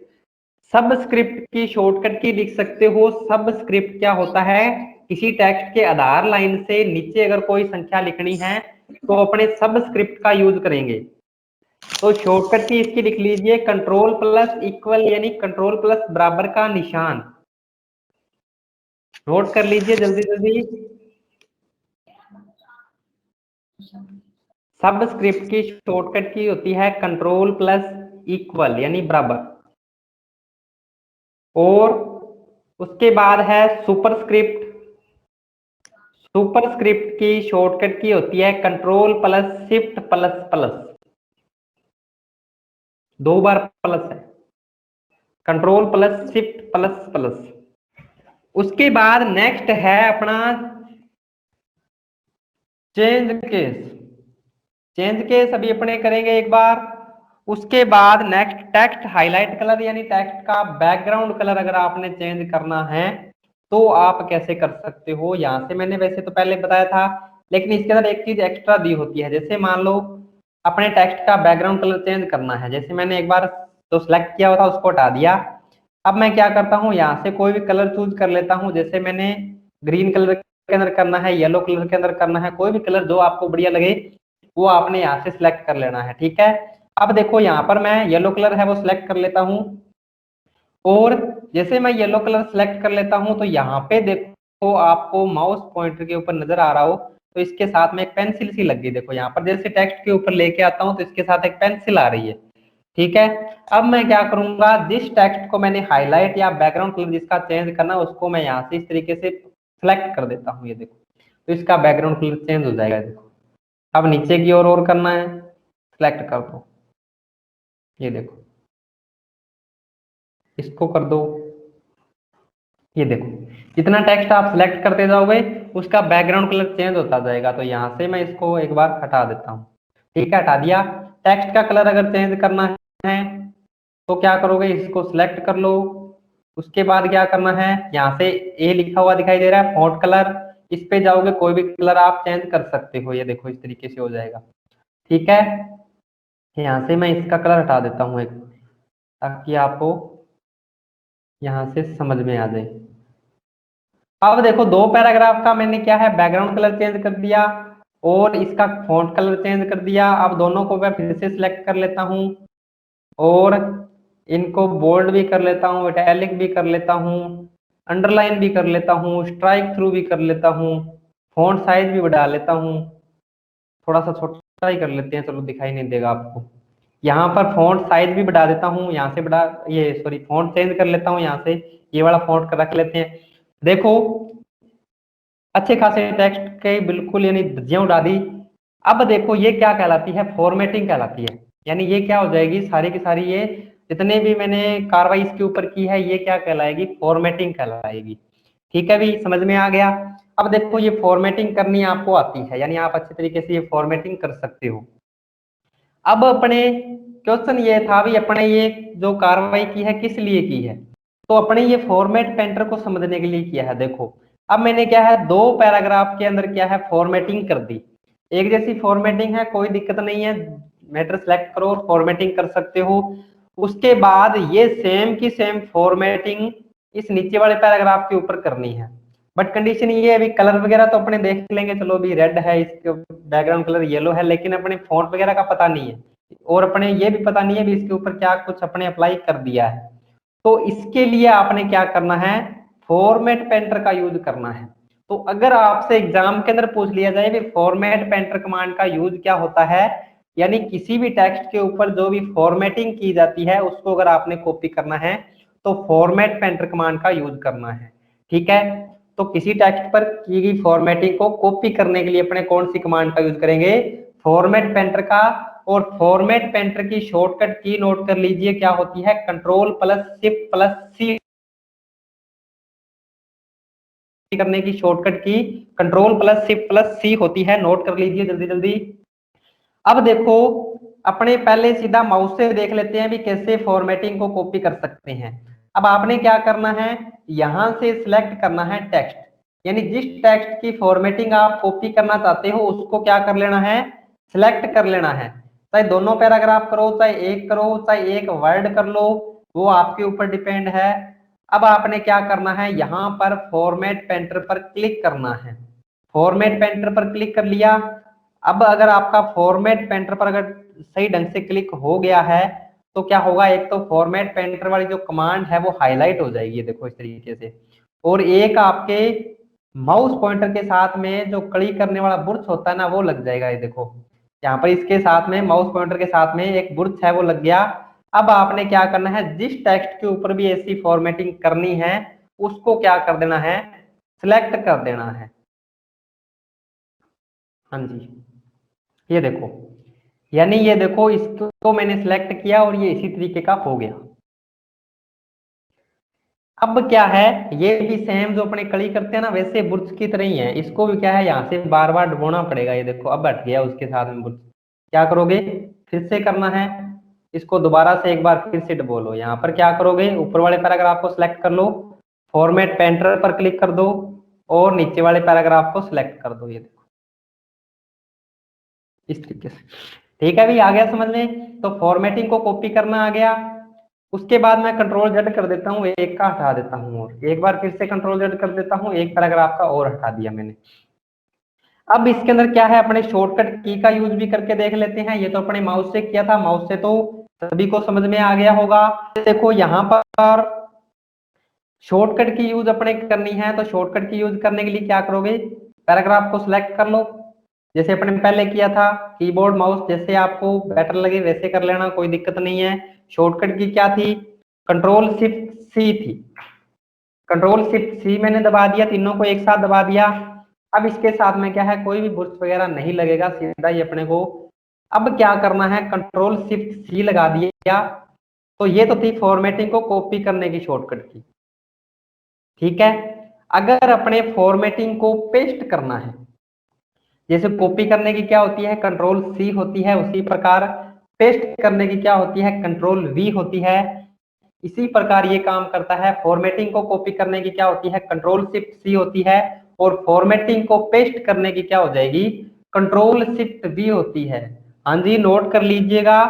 सबस्क्रिप्ट की शॉर्टकट की लिख सकते हो। सबस्क्रिप्ट क्या होता है, किसी टेक्स्ट के आधार लाइन से नीचे अगर कोई संख्या लिखनी है तो अपने सबस्क्रिप्ट का यूज करेंगे। तो शॉर्टकट की इसकी लिख लीजिए कंट्रोल प्लस इक्वल यानी कंट्रोल प्लस बराबर का निशान। नोट कर लीजिए जल्दी जल्दी। सबस्क्रिप्ट की शॉर्टकट की होती है कंट्रोल प्लस इक्वल यानी बराबर। और उसके बाद है सुपरस्क्रिप्ट। सुपरस्क्रिप्ट की शॉर्टकट की होती है control plus shift plus plus, दो बार प्लस है, control plus shift plus plus. उसके बाद नेक्स्ट है अपना चेंज केस। चेंज केस अभी अपने करेंगे एक बार। उसके बाद नेक्स्ट टेक्स्ट हाईलाइट कलर यानी टेक्स्ट का बैकग्राउंड कलर अगर आपने चेंज करना है तो आप कैसे कर सकते हो। यहां से मैंने वैसे तो पहले बताया था, लेकिन इसके अंदर एक चीज एक्स्ट्रा दी होती है। जैसे मान लो अपने टेक्स्ट का बैकग्राउंड कलर चेंज करना है, जैसे मैंने एक बार तो सिलेक्ट किया हुआ था उसको हटा दिया। अब मैं क्या करता हूँ, यहाँ से कोई भी कलर चूज कर लेता हूँ। जैसे मैंने ग्रीन कलर के अंदर करना है, येलो कलर के अंदर करना है, कोई भी कलर जो आपको बढ़िया लगे वो आपने यहाँ से सिलेक्ट कर लेना है, ठीक है। अब देखो यहाँ पर मैं येलो कलर है वो सिलेक्ट कर लेता हूँ। और जैसे मैं येलो कलर सिलेक्ट कर लेता हूँ तो यहाँ पे देखो आपको माउस पॉइंटर के ऊपर नजर आ रहा हो तो इसके साथ में एक पेंसिल सी लग गई। देखो यहाँ पर जैसे टेक्स्ट के ऊपर लेके आता हूँ तो इसके साथ एक पेंसिल आ रही है, ठीक है। अब मैं क्या करूंगा, जिस टेक्स्ट को मैंने हाईलाइट या बैकग्राउंड कलर जिसका चेंज करना उसको मैं यहाँ से इस तरीके से सिलेक्ट कर देता हूँ। ये देखो तो इसका बैकग्राउंड कलर चेंज हो जाएगा। देखो अब नीचे की ओर और करना है, सिलेक्ट कर दो, ये देखो इसको कर दो। ये देखो जितना टेक्स्ट आप सिलेक्ट करते जाओगे उसका बैकग्राउंड कलर चेंज होता जाएगा। तो यहाँ से मैं इसको एक बार हटा देता हूँ, ठीक है, हटा दिया। टेक्स्ट का कलर अगर चेंज करना है तो क्या करोगे, इसको सिलेक्ट कर लो। उसके बाद क्या करना है, यहाँ से ए लिखा हुआ दिखाई दे रहा है फॉन्ट कलर, इस पे जाओगे कोई भी कलर आप चेंज कर सकते हो। ये देखो इस तरीके से हो जाएगा, ठीक है। यहाँ से मैं इसका कलर हटा देता हूँ एक, ताकि आपको यहाँ से समझ में आ जाए। अब देखो दो पैराग्राफ का मैंने क्या है बैकग्राउंड कलर चेंज कर दिया और इसका फॉन्ट कलर चेंज कर दिया। अब दोनों को मैं फिर से सिलेक्ट कर लेता हूँ और इनको बोल्ड भी कर लेता हूँ, इटैलिक भी कर लेता हूँ, अंडरलाइन भी कर लेता हूँ, स्ट्राइक थ्रू भी कर लेता हूँ, फॉन्ट साइज भी बढ़ा लेता हूँ, थोड़ा सा छोटा ही कर लेते हैं, चलो दिखाई नहीं देगा आपको। यहाँ पर फॉन्ट साइज भी बढ़ा देता हूँ, यहाँ से बढ़ा ये सॉरी फॉन्ट चेंज कर लेता हूँ, यहाँ से ये वाला फॉन्ट रख लेते हैं। देखो अच्छे खासे टेक्स्ट के बिल्कुल यानी धज्जियां उड़ा दी। अब देखो ये क्या कहलाती है, फॉर्मेटिंग कहलाती है। यानी ये क्या हो जाएगी, सारी की सारी ये जितने भी मैंने कार्रवाई इसके ऊपर की है ये क्या कहलाएगी, फॉर्मेटिंग कहलाएगी। ठीक है भी, समझ में आ गया। अब देखो ये फॉर्मेटिंग करनी आपको आती है, यानी आप अच्छे तरीके से ये फॉर्मेटिंग कर सकते हो। अब अपने क्वेश्चन ये था भी अपने ये जो कार्रवाई की है किस लिए की है, तो अपने ये फॉर्मेट पेंटर को समझने के लिए किया है। देखो अब मैंने क्या है, दो पैराग्राफ के अंदर क्या है फॉर्मेटिंग कर दी, एक जैसी फॉर्मेटिंग है, कोई दिक्कत नहीं है, मैटर सेलेक्ट करो और फॉर्मेटिंग कर सकते हो। उसके बाद ये सेम की सेम फॉर्मेटिंग इस नीचे वाले पैराग्राफ के ऊपर करनी है। बट कंडीशन ये है, अभी कलर वगैरह तो अपने देख लेंगे, चलो अभी रेड है, इसके बैकग्राउंड कलर येलो है, लेकिन अपने फॉन्ट वगैरह का पता नहीं है और अपने ये भी पता नहीं है भी इसके ऊपर क्या कुछ अपने अप्लाई कर दिया है। तो इसके लिए आपने क्या करना है, फॉर्मेट पेंटर का यूज करना है। तो अगर आपसे एग्जाम के अंदर पूछ लिया जाए कि फॉर्मेट पेंटर कमांड का यूज क्या होता है, यानी किसी भी टेक्स्ट के ऊपर जो भी फॉर्मेटिंग की जाती है उसको अगर आपने कॉपी करना है तो फॉर्मेट पेंटर कमांड का यूज करना है। ठीक है, तो किसी टेक्स्ट पर की गई फॉर्मेटिंग को कॉपी करने के लिए अपने कौन सी कमांड का यूज करेंगे, फॉर्मेट पेंटर का। और फॉर्मेट पेंटर की शॉर्टकट की नोट कर लीजिए क्या होती है, कंट्रोल प्लस शिफ्ट प्लस सी करने की शॉर्टकट की कंट्रोल प्लस शिफ्ट प्लस सी होती है, नोट कर लीजिए जल्दी जल्दी। अब देखो अपने पहले सीधा माउस से देख लेते हैं भी कैसे फॉर्मेटिंग को कॉपी कर सकते हैं। अब आपने क्या करना है, यहां से सिलेक्ट करना है टेक्स्ट, यानी जिस टेक्स्ट की फॉर्मेटिंग आप कॉपी करना चाहते हो उसको क्या कर लेना है, सिलेक्ट कर लेना है। चाहे दोनों पैराग्राफ करो, चाहे एक करो, चाहे एक वर्ड कर लो, वो आपके ऊपर डिपेंड है। अब आपने क्या करना है, यहाँ पर फॉर्मेट पेंटर पर क्लिक करना है। फॉर्मेट पेंटर पर क्लिक कर लिया। अब अगर आपका फॉर्मेट पेंटर पर अगर सही ढंग से क्लिक हो गया है तो क्या होगा, एक तो फॉर्मेट पेंटर वाली जो कमांड है वो हाईलाइट हो जाएगी, देखो इस तरीके से। और एक आपके माउस पॉइंटर के साथ में जो कड़ी करने वाला बुर्श होता है ना वो लग जाएगा, ये देखो यहाँ पर इसके साथ में माउस पॉइंटर के साथ में एक बुर्श है वो लग गया। अब आपने क्या करना है, जिस टेक्स्ट के ऊपर भी ऐसी फॉर्मेटिंग करनी है उसको क्या कर देना है, सिलेक्ट कर देना है। हाँ जी, ये देखो, यानी ये देखो इसको मैंने सिलेक्ट किया और ये इसी तरीके का हो गया। अब क्या है, ये भी सेम जो अपने कड़ी करते हैं ना वैसे बुर्ज की तरह ही है, इसको भी क्या है यहाँ से बार बार डुबोना पड़ेगा। ये देखो अब हट गया उसके साथ में बुर्ज, क्या करोगे, फिर से करना है, इसको दोबारा से एक बार फिर से डुबो लो। यहाँ पर क्या करोगे, ऊपर वाले पैराग्राफ को सिलेक्ट कर लो, फॉर्मेट पेंटर पर क्लिक कर दो और नीचे वाले पैराग्राफ को सिलेक्ट कर दो। ये देखो इस तरीके से, ठीक है भी, आ गया समझ में। तो फॉर्मेटिंग को कॉपी करना आ गया। उसके बाद मैं कंट्रोल जेड कर देता हूँ, एक का हटा देता हूँ और एक बार फिर से कंट्रोल जेड कर देता हूँ, एक पैराग्राफ का और हटा दिया मैंने। अब इसके अंदर क्या है, अपने शॉर्टकट की का यूज भी करके देख लेते हैं। ये तो अपने माउस से किया था, माउस से तो सभी को समझ में आ गया होगा। देखो यहाँ पर शॉर्टकट की यूज अपने करनी है, तो शॉर्टकट की यूज करने के लिए क्या करोगे, पैराग्राफ को सिलेक्ट कर लो जैसे अपने पहले किया था, कीबोर्ड माउस जैसे आपको बेटर लगे वैसे कर लेना, कोई दिक्कत नहीं है। शॉर्टकट की क्या थी, कंट्रोल शिफ्ट सी थी, कंट्रोल शिफ्ट सी मैंने दबा दिया, तीनों को एक साथ दबा दिया। अब इसके साथ में क्या है, कोई भी बुर्श वगैरह नहीं लगेगा, सीधा ही अपने को। अब क्या करना है, कंट्रोल शिफ्ट सी लगा दिया। तो ये तो थी फॉर्मेटिंग को कॉपी करने की शॉर्टकट की। ठीक है, अगर अपने फॉर्मेटिंग को पेस्ट करना है, जैसे कॉपी करने की क्या होती है, कंट्रोल सी होती है, उसी प्रकार पेस्ट करने की क्या होती है, कंट्रोल वी होती है। इसी प्रकार ये काम करता है। फॉर्मेटिंग को कॉपी करने की क्या होती है, कंट्रोल शिफ्ट सी होती है, और फॉर्मेटिंग को पेस्ट करने की क्या हो जाएगी, कंट्रोल शिफ्ट वी होती है। हाँ जी, नोट कर लीजिएगा,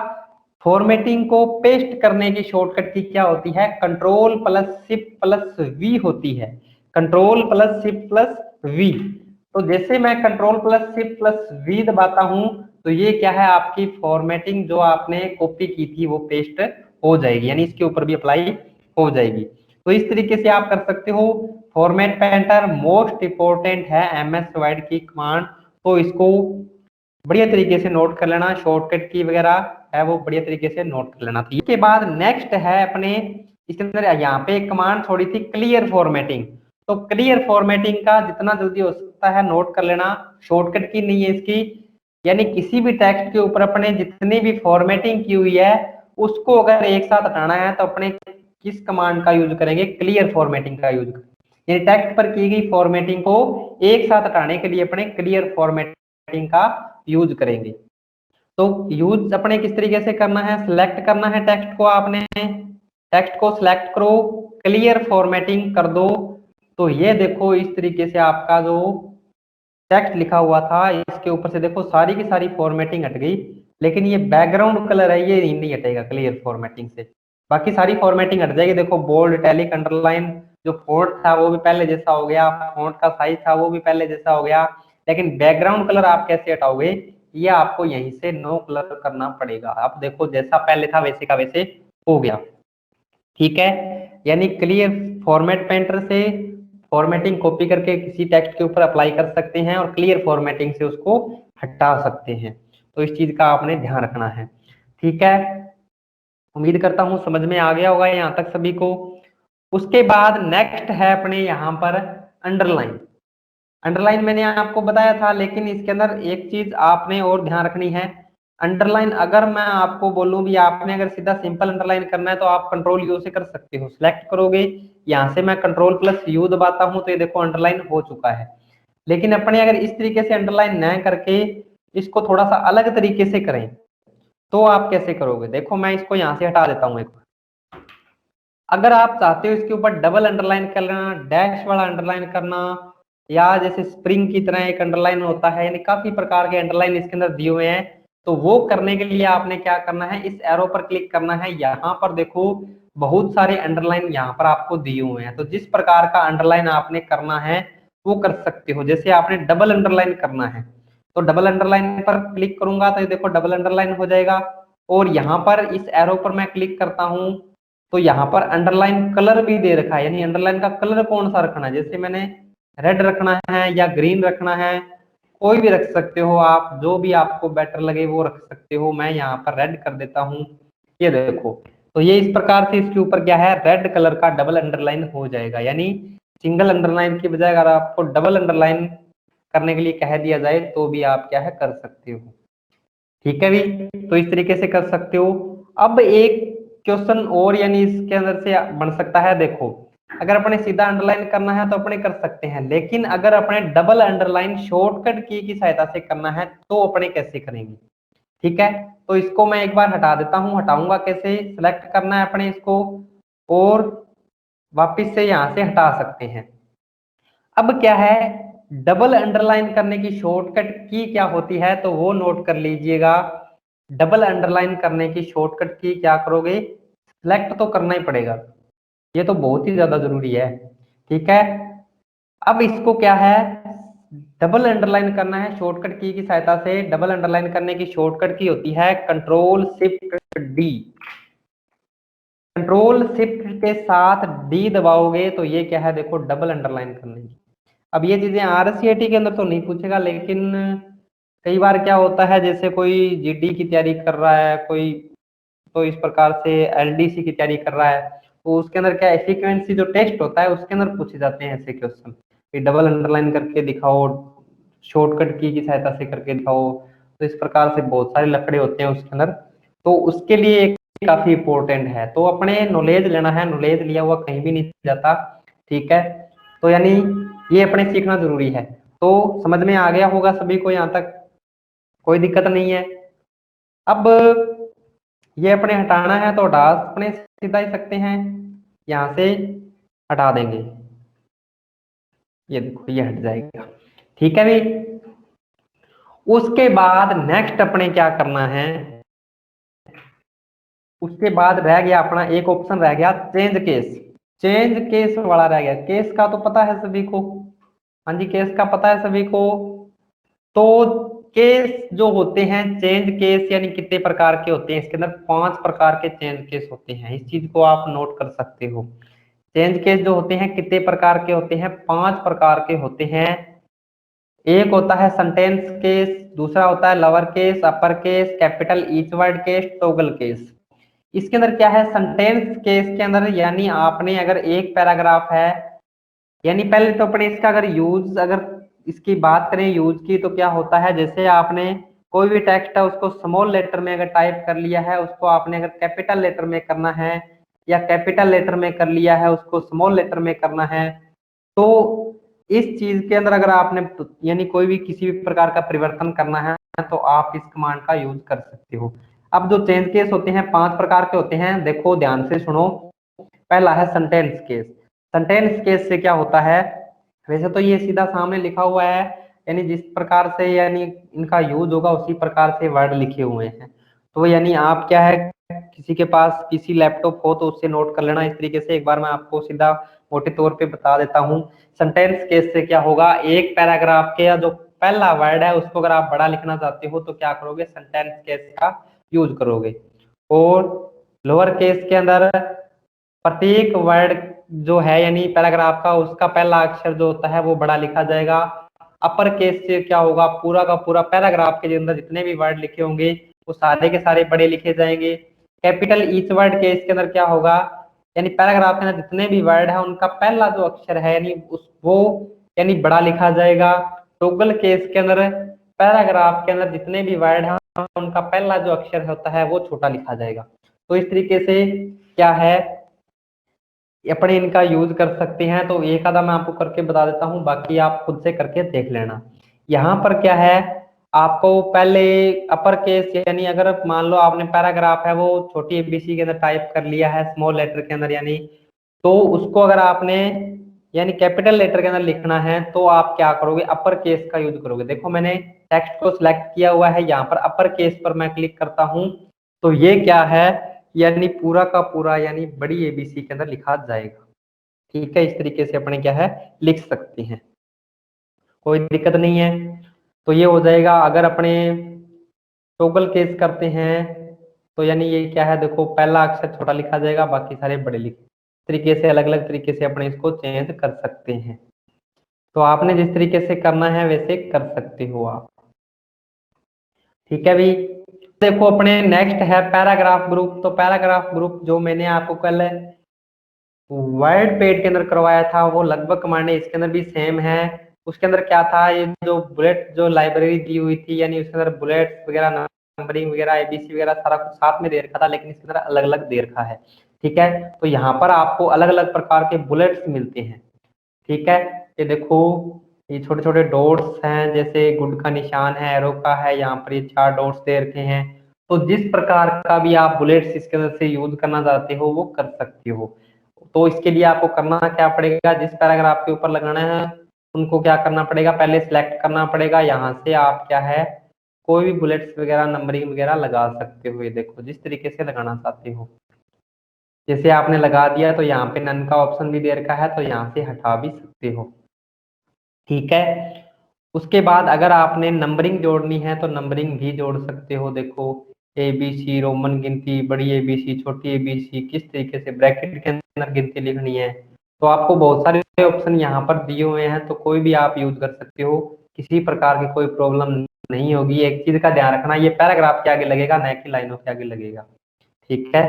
फॉर्मेटिंग को पेस्ट करने की शॉर्टकट की क्या होती है, control plus shift plus V होती है, control plus shift plus V. तो जैसे मैं control plus shift plus V दबाता हूं तो ये क्या है, आपकी फॉर्मेटिंग जो आपने कॉपी की थी वो पेस्ट हो जाएगी, यानी इसके ऊपर भी अप्लाई हो जाएगी। तो इस तरीके से आप कर सकते हो। फॉर्मेट पेंटर मोस्ट इंपोर्टेंट है एमएस वर्ड की कमांड, तो इसको बढ़िया तरीके से नोट कर लेना। शॉर्टकट की वगैरह है वो बढ़िया तरीके से नोट कर लेना था। इसके बाद नेक्स्ट है अपने इसके अंदर यहाँ पे एक कमांड थोड़ी सी क्लियर फॉर्मेटिंग। तो क्लियर फॉर्मेटिंग का जितना जल्दी हो सकता है नोट कर लेना, शॉर्टकट की नहीं है इसकी। यानी किसी भी टेक्स्ट के ऊपर अपने जितनी भी फॉर्मेटिंग की हुई है उसको अगर एक साथ हटाना है तो अपने किस कमांड का यूज करेंगे, क्लियर फॉर्मेटिंग का यूज करेंगे। यानी टेक्स्ट पर की गई फॉर्मेटिंग को एक साथ हटाने के लिए अपने क्लियर फॉर्मेटिंग का यूज करेंगे। तो यूज अपने किस तरीके से करना है, सिलेक्ट करना है टेक्स्ट को, आपने टेक्स्ट को सिलेक्ट करो, क्लियर फॉर्मेटिंग कर दो। तो ये देखो इस तरीके से आपका जो टेक्स्ट लिखा हुआ था इसके ऊपर से देखो सारी की सारी फॉर्मेटिंग हट गई, लेकिन ये बैकग्राउंड कलर है ये नहीं हटेगा क्लियर फॉर्मेटिंग से। बाकी सारी फॉर्मेटिंग हट जाएगी। देखो बोल्ड इटैलिक अंडरलाइन जो फोंट था वो भी पहले जैसा हो गया, फोंट का साइज था वो भी पहले जैसा हो गया, लेकिन बैकग्राउंड कलर आप कैसे हटाओगे, ये आपको यहीं से नो कलर करना पड़ेगा। आप देखो जैसा पहले था वैसे का वैसे हो गया, ठीक है। यानी क्लियर फॉर्मेट पेंटर से फॉर्मेटिंग कॉपी करके किसी टेक्स्ट के ऊपर अप्लाई कर सकते हैं और क्लियर फॉर्मेटिंग से उसको हटा सकते हैं। तो इस चीज का आपने ध्यान रखना है, ठीक है। उम्मीद करता हूं समझ में आ गया होगा यहाँ तक सभी को। उसके बाद नेक्स्ट है अपने यहाँ पर अंडरलाइन। अंडरलाइन मैंने आपको बताया था, लेकिन इसके अंदर एक चीज आपने और ध्यान रखनी है। अंडरलाइन अगर मैं आपको बोलूं भी आपने अगर सीधा सिंपल अंडरलाइन करना है तो आप कंट्रोल यू से कर सकते हो, सिलेक्ट करोगे यहाँ से मैं कंट्रोल प्लस यू दबाता हूं तो ये देखो अंडरलाइन हो चुका है। लेकिन अपने अगर इस तरीके से अंडरलाइन न करके इसको थोड़ा सा अलग तरीके से करें तो आप कैसे करोगे, देखो मैं इसको यहाँ से हटा देता हूँ एक। अगर आप चाहते हो इसके ऊपर डबल अंडरलाइन करना, डैश वाला अंडरलाइन करना, या जैसे स्प्रिंग की तरह एक अंडरलाइन होता है, यानी काफी प्रकार के अंडरलाइन इसके अंदर दिए हुए हैं, तो वो करने के लिए आपने क्या करना है, इस एरो पर क्लिक करना है। यहाँ पर देखो बहुत सारे अंडरलाइन यहाँ पर आपको दिए हुए हैं, तो जिस प्रकार का अंडरलाइन आपने करना है वो कर सकते हो। जैसे आपने डबल अंडरलाइन करना है तो डबल अंडरलाइन पर क्लिक करूंगा तो ये देखो डबल अंडरलाइन हो जाएगा। और यहाँ पर इस एरो पर मैं क्लिक करता हूं तो यहाँ पर अंडरलाइन कलर भी दे रखा है, यानी अंडरलाइन का कलर कौन सा रखना है, जैसे मैंने रेड रखना है या ग्रीन रखना है, कोई भी रख सकते हो आप, जो भी आपको बेटर लगे वो रख सकते हो। मैं यहाँ पर रेड कर देता हूँ, ये देखो। तो ये इस प्रकार से इसके ऊपर क्या है, रेड कलर का डबल अंडरलाइन हो जाएगा। यानी सिंगल अंडरलाइन की बजाय अगर आपको डबल अंडरलाइन करने के लिए कह दिया जाए तो भी आप क्या है कर सकते हो, ठीक है भी। तो इस तरीके से कर सकते हो। अब एक क्वेश्चन और यानी इसके अंदर से बन सकता है, देखो अगर अपने सीधा अंडरलाइन करना है तो अपने कर सकते हैं, लेकिन अगर अपने डबल अंडरलाइन शॉर्टकट की सहायता से करना है तो अपने कैसे करेंगे, ठीक है। तो इसको मैं एक बार हटा देता हूं, हटाऊंगा कैसे, सिलेक्ट करना है अपने इसको और वापिस से यहां से हटा सकते हैं। अब क्या है, डबल अंडरलाइन करने की शॉर्टकट की क्या होती है तो वो नोट कर लीजिएगा। डबल अंडरलाइन करने की शॉर्टकट की क्या करोगे, सिलेक्ट तो करना ही पड़ेगा, ये तो बहुत ही ज्यादा जरूरी है, ठीक है। अब इसको क्या है, डबल अंडरलाइन करना है शॉर्टकट की सहायता से। डबल अंडरलाइन करने की शॉर्टकट की होती है control shift D. Control shift के साथ डी दबाओगे तो ये क्या है, देखो डबल अंडरलाइन करने की। अब ये चीजें आरसीआईटी के अंदर तो नहीं पूछेगा, लेकिन कई बार क्या होता है जैसे कोई जीडी की तैयारी कर रहा है कोई, तो इस प्रकार से एलडीसी की तैयारी कर रहा है तो उसके अंदर क्या है, फ्रीक्वेंसी जो टेस्ट होता है उसके अंदर पूछे जाते हैं ऐसे क्वेश्चन कि डबल अंडरलाइन करके दिखाओ, शॉर्टकट की सहायता से करके दिखाओ। तो इस प्रकार से बहुत सारे लफड़े होते हैं उसके अंदर, तो उसके लिए एक काफी इंपॉर्टेंट है। तो अपने नॉलेज लेना है, नॉलेज लिया हुआ कहीं भी नहीं जाता, ठीक है। तो यानी ये अपने सीखना जरूरी है। तो समझ में आ गया होगा सभी को, यहाँ तक कोई दिक्कत नहीं है। अब ये अपने हटाना है तो हटा अपने सीधा ही सकते हैं, यहाँ से हटा देंगे, ये देखो ये हट जाएगा, ठीक है भी। उसके बाद नेक्स्ट अपने क्या करना है, उसके बाद रह गया अपना एक ऑप्शन रह गया चेंज केस। चेंज केस वाला रह गया, केस का तो पता है सभी को, हाँ जी, केस का पता है सभी को। तो केस जो होते हैं, चेंज केस यानी कितने प्रकार के होते हैं, इसके अंदर 5 प्रकार के चेंज केस होते हैं, इस चीज को आप नोट कर सकते हो। चेंज केस जो होते हैं कितने प्रकार के होते हैं, 5 प्रकार के होते हैं। एक होता है सेंटेंस केस, दूसरा होता है lower case, upper case, capital each word case, toggle case. इसके अंदर क्या है, सेंटेंस केस के अंदर यानी आपने अगर एक पैराग्राफ है, यानी पहले तो अपने इसका अगर यूज, अगर इसकी बात करें यूज की, तो क्या होता है, जैसे आपने कोई भी टेक्स्ट है उसको स्मॉल लेटर में अगर टाइप कर लिया है, उसको आपने अगर कैपिटल लेटर में करना है, या कैपिटल लेटर में कर लिया है उसको स्मॉल लेटर में करना है, तो इस चीज के अंदर अगर आपने यानी कोई भी किसी भी प्रकार का परिवर्तन करना है, तो आप इस कमांड का यूज कर सकते हो। अब जो चेंज केस होते हैं 5 प्रकार के होते हैं, देखो ध्यान से सुनो। पहला है सेंटेंस केस। सेंटेंस केस से क्या होता है, वैसे तो ये सीधा सामने लिखा हुआ है, यानी जिस प्रकार से यानी इनका यूज होगा उसी प्रकार से वर्ड लिखे हुए हैं। तो यानी आप क्या है, किसी के पास किसी लैपटॉप हो तो उससे नोट कर लेना इस तरीके से, एक बार मैं आपको सीधा मोटे तौर पे बता देता हूँ। सेंटेंस केस से क्या होगा, एक पैराग्राफ के जो पहला वर्ड है उसको अगर आप बड़ा लिखना चाहते हो तो क्या करोगे, सेंटेंस केस का यूज करोगे। और लोअर केस के अंदर प्रत्येक वर्ड जो है यानी पैराग्राफ का, उसका पहला अक्षर जो होता है वो बड़ा लिखा जाएगा। अपर केस से क्या होगा, पूरा का पूरा पैराग्राफ के अंदर जितने भी वर्ड लिखे होंगे वो सारे के सारे बड़े लिखे जाएंगे। कैपिटल ईच वर्ड केस के अंदर क्या होगा, यानी पैराग्राफ के अंदर जितने भी वर्ड है उनका पहला जो अक्षर है यानी उस वो यानी बड़ा लिखा जाएगा। टॉगल केस के अंदर पैराग्राफ के अंदर जितने भी वर्ड है उनका पहला जो अक्षर होता है वो छोटा लिखा जाएगा। तो इस तरीके से क्या है, अपने इनका यूज कर सकते हैं। तो एक आधा मैं आपको करके बता देता हूँ, बाकी आप खुद से करके देख लेना। यहाँ पर क्या है, आपको पहले अपर केस यानी अगर मान लो आपने पैराग्राफ है वो छोटी एबीसी के अंदर टाइप कर लिया है स्मॉल लेटर के अंदर, यानी तो उसको अगर आपने यानी कैपिटल लेटर के अंदर लिखना है तो आप क्या करोगे, अपर केस का यूज करोगे। देखो मैंने टेक्स्ट को सिलेक्ट किया हुआ है, यहाँ पर अपर केस पर मैं क्लिक करता हूँ, तो ये क्या है, यानी पूरा का पूरा यानी बड़ी एबीसी के अंदर लिखा जाएगा। ठीक है, इस तरीके से अपने क्या है लिख सकते हैं, कोई दिक्कत नहीं है। तो ये हो जाएगा। अगर अपने टॉगल केस करते हैं तो यानी ये क्या है, देखो पहला अक्षर छोटा लिखा जाएगा, बाकी सारे बड़े लिखे। इस तरीके से अलग अलग तरीके से अपने इसको चेंज कर सकते हैं। तो आपने जिस तरीके से करना है वैसे कर सकते हो आप। ठीक है भाई। देखो अपने नेक्स्ट है पैराग्राफ ग्रुप। तो पैराग्राफ ग्रुप जो मैंने आपको कल वर्ड पेड के अंदर करवाया था वो लगभग कमांड इसके अंदर भी सेम है। उसके अंदर क्या था, ये जो बुलेट जो लाइब्रेरी दी हुई थी यानी उसके अंदर बुलेट्स वगैरह नंबरिंग वगैरह एबीसी वगैरह सारा कुछ साथ में दे रखा था, लेकिन इसके अंदर अलग अलग दे रखा है। ठीक है, तो यहाँ पर आपको अलग अलग प्रकार के बुलेट्स मिलते हैं। ठीक है, ये देखो ये छोटे छोटे डॉट्स हैं, जैसे गुड का निशान है, एरो का है, यहाँ पर ये 4 डॉट्स दे रखे हैं। तो जिस प्रकार का भी आप बुलेट्स इसके अंदर से यूज करना चाहते हो वो कर सकते हो। तो इसके लिए आपको करना क्या पड़ेगा, जिस पैराग्राफ के ऊपर लगाना है उनको क्या करना पड़ेगा, पहले सिलेक्ट करना पड़ेगा। यहाँ से आप क्या है कोई भी बुलेट्स वगैरह नंबरिंग वगैरह लगा सकते हो। ये देखो जिस तरीके से लगाना चाहते हो, जैसे आपने लगा दिया तो यहाँ पे नन का ऑप्शन भी दे रखा है, तो यहाँ से हटा भी सकते हो। ठीक है, उसके बाद अगर आपने नंबरिंग जोड़नी है तो नंबरिंग भी जोड़ सकते हो। देखो ए बी सी, रोमन गिनती, बड़ी ए बी सी, छोटी ए बी सी, किस तरीके से ब्रैकेट के अंदर गिनती लिखनी है, तो आपको बहुत सारे ऑप्शन यहाँ पर दिए हुए हैं, तो कोई भी आप यूज कर सकते हो। किसी प्रकार की कोई प्रॉब्लम नहीं होगी। एक चीज का ध्यान रखना, ये पैराग्राफ के आगे लगेगा, न कि लाइनों के आगे लगेगा। ठीक है,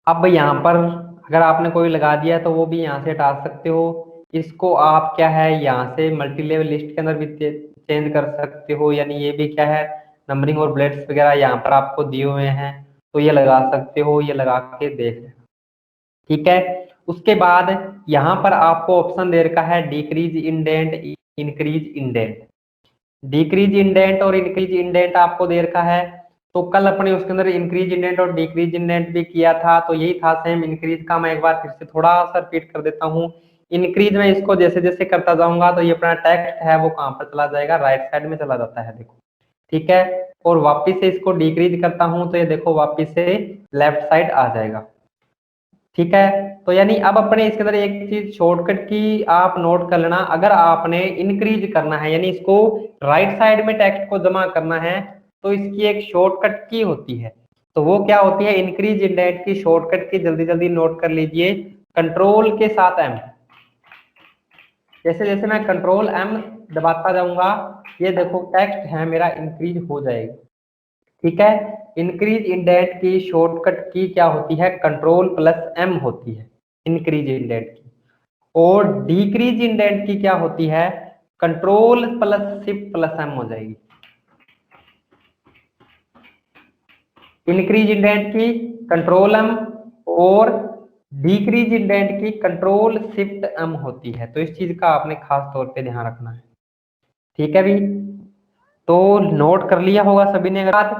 अब यहाँ पर अगर आपने कोई लगा दिया है तो वो भी यहाँ से हटा सकते हो। इसको आप क्या है यहाँ से मल्टी लेवल लिस्ट के अंदर भी चेंज कर सकते हो, यानी ये भी क्या है नंबरिंग और बुलेट्स वगैरह यहाँ पर आपको दिए हुए हैं, तो ये लगा सकते हो, ये लगा के देख लेना। ठीक है, उसके बाद यहाँ पर आपको ऑप्शन दे रखा है decrease indent, increase indent. Decrease indent और इंक्रीज इंडेंट आपको दे रखा है। तो कल अपने उसके अंदर इंक्रीज इंडेंट और डिक्रीज इंडेंट भी किया था, तो यही था सेम। इंक्रीज का मैं एक बार फिर से थोड़ा सा रिपीट कर देता हूँ। इंक्रीज में इसको जैसे जैसे करता जाऊंगा तो ये अपना टेक्स्ट है वो कहाँ पर चला जाएगा, राइट साइड में चला जाता है, देखो। ठीक है, और वापिस से इसको डिक्रीज करता हूँ तो ये देखो वापिस से लेफ्ट साइड आ जाएगा। ठीक है, तो यानी अब अपने इसके अंदर एक चीज शॉर्टकट की आप नोट कर लेना, अगर आपने इंक्रीज करना है यानी इसको राइट साइड में टेक्स्ट को जमा करना है तो इसकी एक शॉर्टकट की होती है। तो वो क्या होती है, इंक्रीज इंडेंट की शॉर्टकट की, जल्दी जल्दी नोट कर लीजिए, कंट्रोल के साथ एम। जैसे जैसे मैं कंट्रोल एम दबाता जाऊंगा ये देखो टेक्स्ट है मेरा इंक्रीज हो जाएगा। ठीक है, इंक्रीज इंडेंट की शॉर्टकट की क्या होती है, कंट्रोल प्लस एम होती है इंक्रीज इंडेंट की। और डिक्रीज इंडेंट की क्या होती है, control plus shift plus M हो जाएगी। इंक्रीज इंडेंट की कंट्रोल एम और डिक्रीज इंडेंट की कंट्रोल शिफ्ट एम होती है। तो इस चीज का आपने खास तौर पे ध्यान रखना है। ठीक है भी, तो नोट कर लिया होगा सभी ने। अगर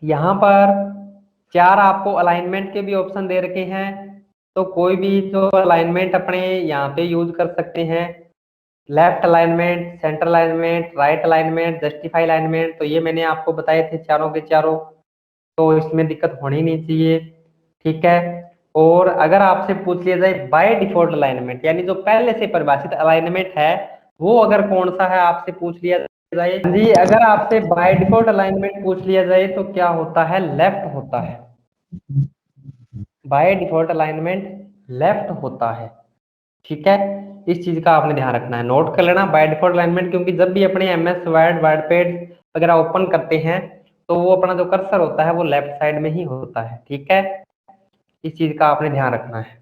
यहाँ पर 4 आपको अलाइनमेंट के भी ऑप्शन दे रखे हैं, तो कोई भी जो अलाइनमेंट अपने यहाँ पे यूज कर सकते हैं, left alignment, centre alignment, right alignment, justify alignment, तो ये मैंने आपको बताए थे चारों के चारों, तो इसमें दिक्कत होनी नहीं चाहिए। ठीक है, और अगर आपसे पूछ लिया जाए बाय डिफॉल्ट अलाइनमेंट यानी जो पहले से परिभाषित अलाइनमेंट है वो अगर कौन सा है आपसे पूछ लिया जाए जी, अगर आपसे बाय डिफॉल्ट अलाइनमेंट पूछ लिया जाए तो क्या होता है, लेफ्ट होता है। बाय डिफॉल्ट अलाइनमेंट लेफ्ट होता है। ठीक है, इस चीज का आपने ध्यान रखना है, नोट कर लेना बाय डिफॉल्ट अलाइनमेंट, क्योंकि जब भी अपने एमएस वर्ड, वर्डपैड वगैरह ओपन करते हैं तो वो अपना जो कर्सर होता है वो लेफ्ट साइड में ही होता है। ठीक है, इस चीज का आपने ध्यान रखना है।